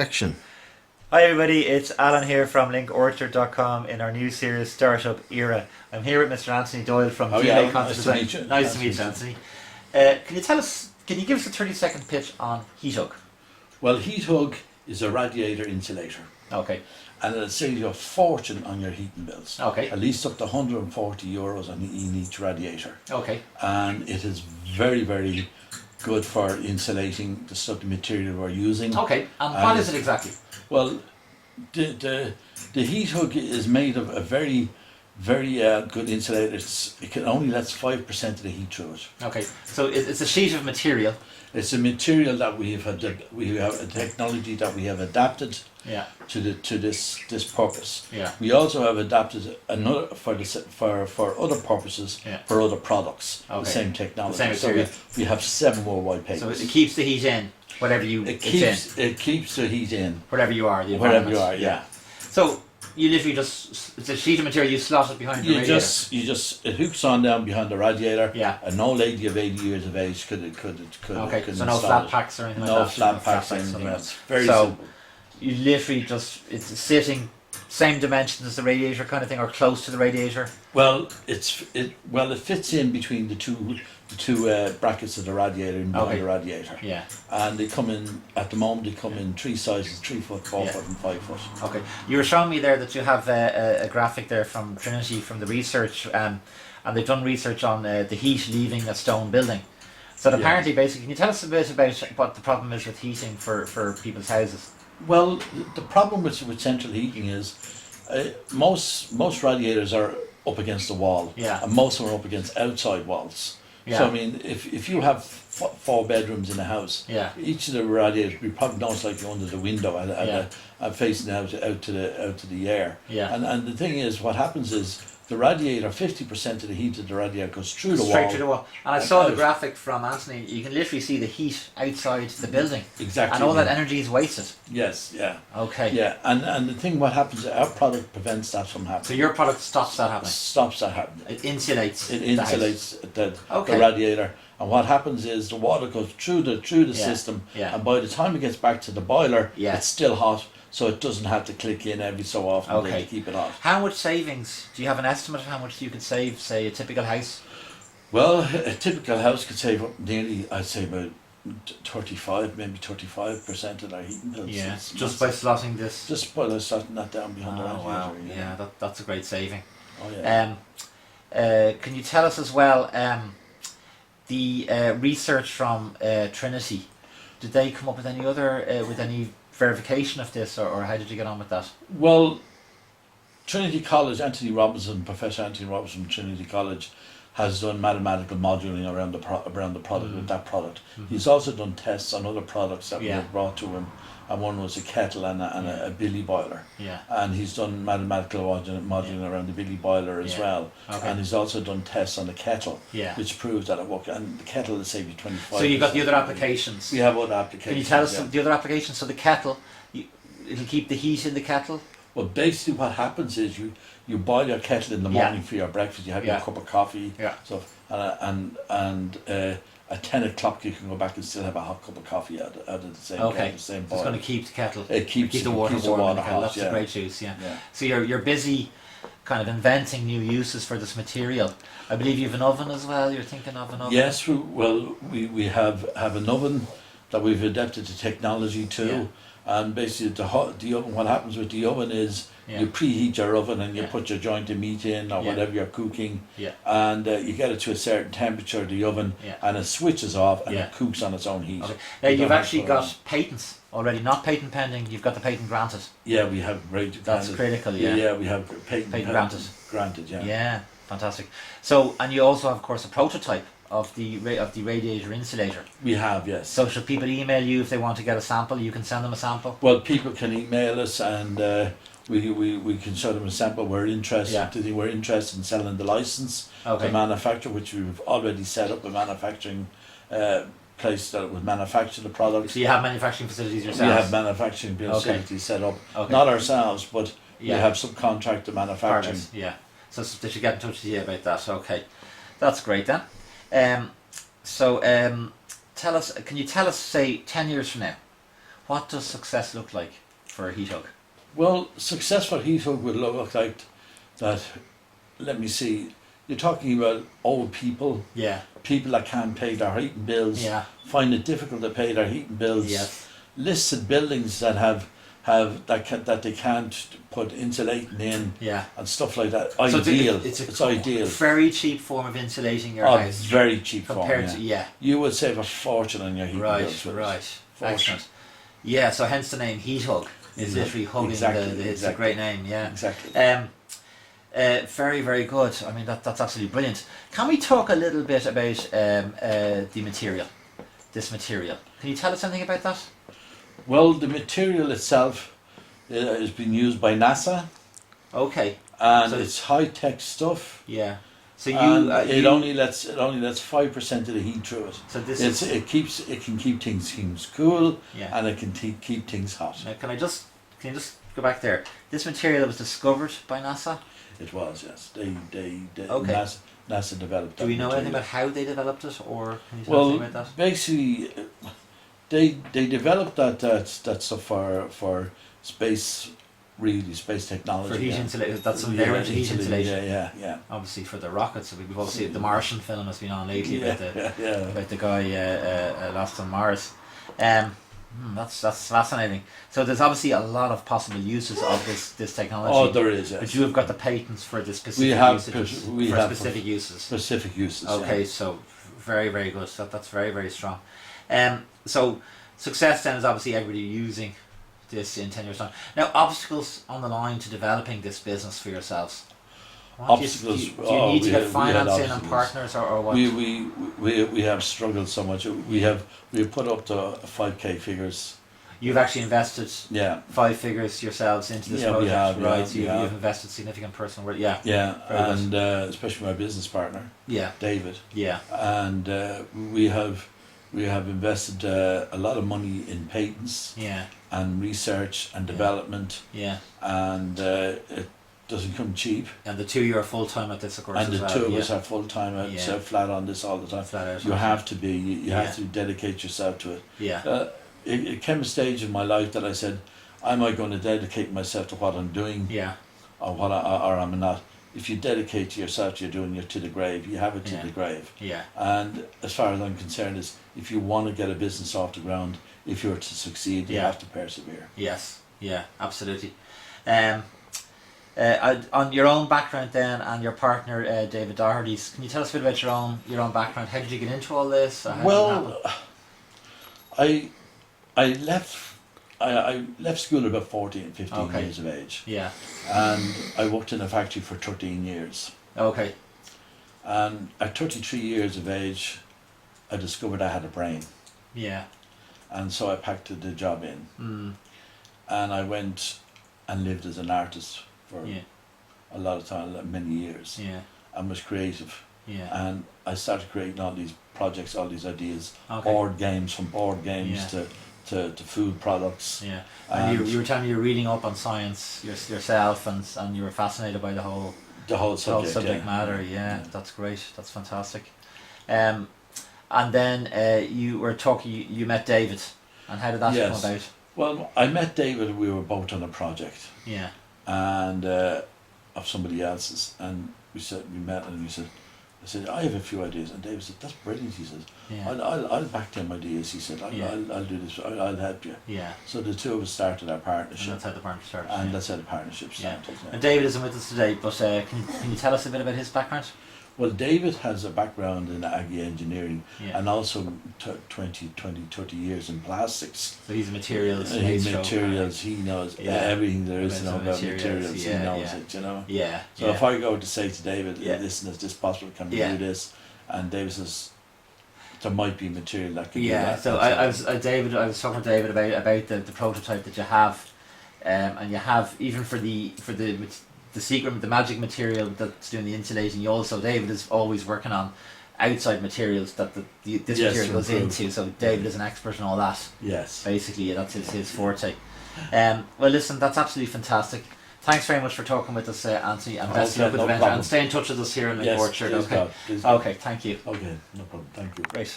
Action. Hi everybody, it's Alan here from LinkOrchard.com in our new series Startup Era. I'm here with Mr. Anthony Doyle from Nice Concept to Design. meet you. Nice to meet you, Anthony. Can you give us a 30-second pitch on HeatHug? Well, HeatHug is a radiator insulator, Okay. and it'll save you a fortune on your heating bills. Okay. At least up to €140 in each radiator. Okay. And it is very, very good for insulating the stuff, the material we're using. Okay. And what is it exactly? Well, the HeatHug is made of a very, very good insulator. It can only lets 5% of the heat through it. Okay. So it's a sheet of material. It's a material that we have a technology that we have adapted Yeah. to this purpose. Yeah. We also have adapted another for other purposes, Yeah. for other products. Okay. The same technology. The same material. So we have 7 more white papers. So it keeps the heat in, whatever you it it's in, keeps the heat in wherever you are. The wherever you environment. are. Yeah. So you literally it's a sheet of material, you slot it behind the radiator. It hooks on down behind the radiator. Yeah. An old lady of 80 years of age could Okay, so no install flat it. packs or anything like No that? flat packs or anything like else. that. Very so simple. you literally it's sitting same dimensions as the radiator kind of thing, or close to the radiator. Well, it fits in between the two brackets of the radiator and behind Okay. the radiator. Yeah. And they come in at the moment. They come in 3 sizes: 3 foot, 4 Yeah. foot, and 5 foot. Okay. You were showing me there that you have a graphic there from Trinity from the research, and they've done research on the heat leaving a stone building. So Yeah. apparently, basically, can you tell us a bit about what the problem is with heating for people's houses? Well, the problem with central heating is most radiators are up against the wall, Yeah. and most of them are up against outside walls. Yeah. So I mean, if you have 4 bedrooms in a house, Yeah. each of the radiators will probably most likely under the window Yeah. and facing out to the air. Yeah. And the thing is, what happens is the radiator, 50% of the heat of the radiator goes through the Straight wall. through the wall. And I and saw the out. graphic from Anthony. You can literally see the heat outside the building, Exactly. and all that yeah. energy is wasted. Yes. Yeah. Okay. Yeah. And the thing, what happens? Our product prevents that from So happening. your product stops that happening. Stops that happening. It insulates. It the house. insulates the Okay. radiator, and what happens is the water goes through the Yeah, system, yeah. and by the time it gets back to the boiler, Yeah. it's still hot, so it doesn't have to click in every so often Okay. to keep it hot. How much savings? Do you have an estimate of how much you could save, say, a typical house? Well, a typical house could save up nearly, I'd say about 35% of their heating bills. It's Just by slotting this. just by slotting that down behind the Oh radiator. wow! Yeah, that's a great saving. Oh yeah. Can you tell us as well the research from Trinity? Did they come up with any other with any verification of this, or how did you get on with that? Well, Trinity College, Professor Anthony Robinson from Trinity College, has done mathematical modelling around the product with that product. He's also done tests on other products that we Yeah. have brought to him, and one was a kettle and a billy boiler. Yeah. And he's done mathematical modelling around the billy boiler as Yeah. well. Okay. And he's also done tests on the kettle, Yeah. which proves that it works. And the kettle will save you 25%. So you got the other applications. We have other applications. Can you tell us yeah. some, the other applications? So the kettle, it'll keep the heat in the kettle. Well, basically what happens is you boil your kettle in the Yeah. morning for your breakfast. You have Yeah. your cup of coffee, Yeah. stuff, and at 10 o'clock you can go back and still have a hot cup of coffee out of the same Okay. kettle, the same It's boil. going to keep the kettle. It keeps Keep the water keeps warm in the water kettle. hot. That's Yeah. a great juice. Yeah. Yeah. So you're busy, kind of inventing new uses for this material. I believe you have an oven as well. You're thinking of an oven. Yes, we have an oven that we've adapted to technology to. Yeah. And basically the oven, what happens with the oven is Yeah. you preheat your oven and you Yeah. put your joint of meat in or Yeah. whatever you're cooking, Yeah. and you get it to a certain temperature of the oven, Yeah. and it switches off and Yeah. it cooks on its own heat. Okay. You You've don't have actually to put it got patents already, not patent pending. You've got the patent granted. Yeah, we have That's critical. Yeah. Yeah, we have patent granted. Granted, yeah. Yeah. Fantastic. So, and you also have, of course, a prototype of the radiator insulator. We have, yes. So, should people email you if they want to get a sample? You can send them a sample. Well, people can email us, and we can show them a sample. We're interested. Yeah. We're interested in selling the license Okay. to manufacture, which we've already set up a manufacturing place that would manufacture the product. So you have manufacturing facilities We yourselves. have manufacturing facilities set up, Okay. not ourselves, but Yeah. we have subcontractor manufacturing. Partners, yeah. So they should get in touch with you about that. Okay, that's great then. Tell us. Can you tell us, say, 10 years from now, What does success look like for HeatHug? Well, successful HeatHug would look like that. Let me see. You're talking about old people, Yeah. people that can't pay their heating bills, Yeah. find it difficult to pay their heating bills. Yes. Listed buildings that have that they can't put insulating in Yeah. and stuff like that. So Ideal. it's It's a ideal. very cheap form of insulating your Oh, house very cheap form. compared Yeah. to You would save a fortune on your heating right, bills. with it. right, Fortune. excellent. Yeah, so hence the name HeatHug. Is Yeah, literally hugging exactly, it's a exactly. great name. Yeah. Exactly. Very, very good. I mean, that's absolutely brilliant. Can we talk a little bit about the material? This material. Can you tell us anything about that? Well, the material itself has been used by NASA, Okay. and So- it's high tech stuff. Yeah. So And you. it only lets 5% of the heat through it. So this It's is. it can keep things cool, Yeah. and it can keep things hot. Now, can you just go back there? This material was discovered by NASA. It was, yes. They Okay. NASA developed that Do we know anything material. about how they developed it, or can you tell us Well, anything about that? basically, they developed that stuff for space, really space technology. For heat yeah. insulation, that's some they're into heat insulation. Yeah. Obviously for the rockets, we've all seen the Martian film has been on lately Yeah, about the guy lost on Mars. That's fascinating. So there's obviously a lot of possible uses of this technology. Oh, there is. Yes. But you have got the patents for the specific have usages, we for have specific uses. specific uses. Okay, Yeah. so very, very good. That's very, very strong. So success then is obviously everybody using this in 10 years' time. Now, obstacles on the line to developing this business for yourselves. What Obstacles. Do you need to get we had financing and obstacles. partners, or what? We have struggled so much. We put up to 5K figures. You've actually invested Yeah. 5 figures yourselves into this Yeah, we project, have, right? yeah, So we have. you've invested significant personal work. Yeah, Yeah, Very and especially my business partner, yeah, David, yeah, and we have invested a lot of money in patents yeah, and research and Yeah. development, yeah. and it doesn't come cheap. And the 2 year full time at this, of course, And as the well. two of yeah. us are full time out, Yeah. flat on this all the time. Flat out. You have to be. You Yeah. have to dedicate yourself to it. Yeah, It came a stage in my life that I said, "Am I going to dedicate myself to what I'm doing, yeah, or or am I not?" If you dedicate to yourself, you're doing it to the grave. You have it to Yeah. the grave. yeah, And as far as I'm concerned, is if you want to get a business off the ground, if you're to succeed, you Yeah. have to persevere. yes, yeah, absolutely. On your own background then, and your partner David Doherty's, can you tell us a bit about your own background? How did you get into all this? Or how did it happen? Well, I left school at about 14, 15 Okay. years of age, Yeah. and I worked in a factory for 13 years. Okay. And at 33 years of age, I discovered I had a brain, Yeah. and so I packed the job in, Mm. and I went and lived as an artist for Yeah. a lot of time, many years, Yeah. and was creative. Yeah. And I started creating all these projects, all these ideas, Okay. board games, from board games Yeah. to food products. Yeah. And And you were telling me you were reading up on science yourself, and you were fascinated by the whole the whole subject, subject yeah. matter. Yeah, that's great. That's fantastic. And then you were talking. You met David, and how did that Yes. come about? Well, I met David. We were both on a project, Yeah. and of somebody else's, and we met, and I said, I have a few ideas, and David said, that's brilliant. He said, Yeah. I'll back them ideas. He said, Yeah. I'll do this. I'll help you. Yeah. So the two of us started our And partnership, that's how the partnership started. and yeah. that's how the partnership Yeah. started. yeah. And David isn't with us today, but can you tell us a bit about his background? Well, David has a background in agri engineering, Yeah. and also 30 years in plastics. So he's a materials. He maestro. materials, he knows Yeah. everything there is to know About about materials, he yeah, knows yeah. it, you know. Yeah. So yeah. if I go to say to David, Yeah. listen, is this possible, can we Yeah. do this? And David says, there might be material that can do Yeah, that. so I was talking to David about the prototype that you have, and you have even for the secret, the magic material that's doing the insulating. You also, David is always working on outside materials that this Yes, material goes improve. into. So David is an expert in all that. Yes. Basically, that's his forte. Well, listen, that's absolutely fantastic. Thanks very much for talking with us, Anthony, and best of Okay, luck with no the venture. problem. And stay in touch with us here in Yes, LinkOrchard. please Okay. God, please God. Okay. Thank you. Okay, no problem. Thank you. Great.